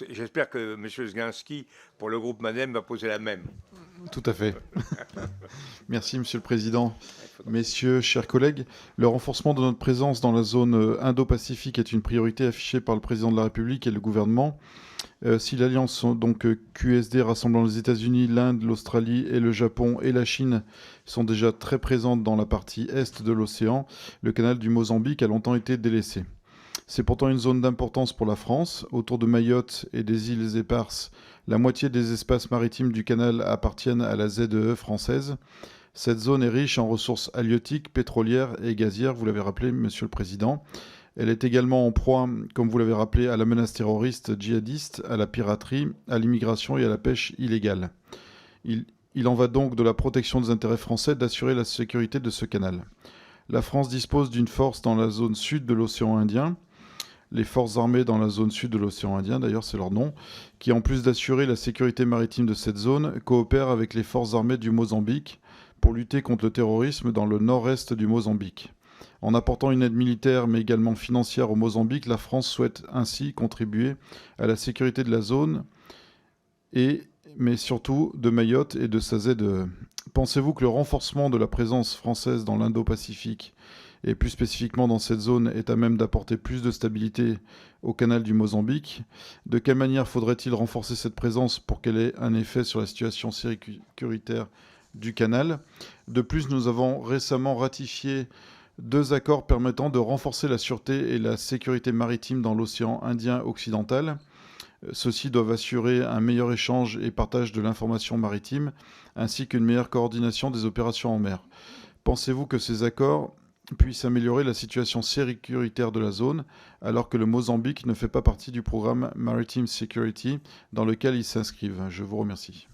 J'espère que M. Zginski, pour le groupe MADEM, va poser la même. Tout à fait. Merci, Monsieur le Président. Messieurs, chers collègues, le renforcement de notre présence dans la zone Indo-Pacifique est une priorité affichée par le Président de la République et le gouvernement. Si l'alliance QSD rassemblant les États-Unis, l'Inde, l'Australie et le Japon et la Chine sont déjà très présentes dans la partie est de l'océan, le canal du Mozambique a longtemps été délaissé. C'est pourtant une zone d'importance pour la France. Autour de Mayotte et des îles Éparses, la moitié des espaces maritimes du canal appartiennent à la ZEE française. Cette zone est riche en ressources halieutiques, pétrolières et gazières, vous l'avez rappelé, Monsieur le Président. Elle est également en proie, comme vous l'avez rappelé, à la menace terroriste djihadiste, à la piraterie, à l'immigration et à la pêche illégale. Il en va donc de la protection des intérêts français d'assurer la sécurité de ce canal. La France dispose d'une force dans la zone sud de l'océan Indien, les forces armées dans la zone sud de l'océan Indien, d'ailleurs c'est leur nom, qui en plus d'assurer la sécurité maritime de cette zone, coopèrent avec les forces armées du Mozambique pour lutter contre le terrorisme dans le nord-est du Mozambique. En apportant une aide militaire mais également financière au Mozambique, la France souhaite ainsi contribuer à la sécurité de la zone, mais surtout de Mayotte et de sa ZEE. Pensez-vous que le renforcement de la présence française dans l'Indo-Pacifique, et plus spécifiquement dans cette zone, est à même d'apporter plus de stabilité au canal du Mozambique? De quelle manière faudrait-il renforcer cette présence pour qu'elle ait un effet sur la situation sécuritaire du canal? De plus, nous avons récemment ratifié 2 accords permettant de renforcer la sûreté et la sécurité maritime dans l'océan Indien occidental. Ceux-ci doivent assurer un meilleur échange et partage de l'information maritime, ainsi qu'une meilleure coordination des opérations en mer. Pensez-vous que ces accords puissent améliorer la situation sécuritaire de la zone, alors que le Mozambique ne fait pas partie du programme Maritime Security dans lequel ils s'inscrivent? Je vous remercie.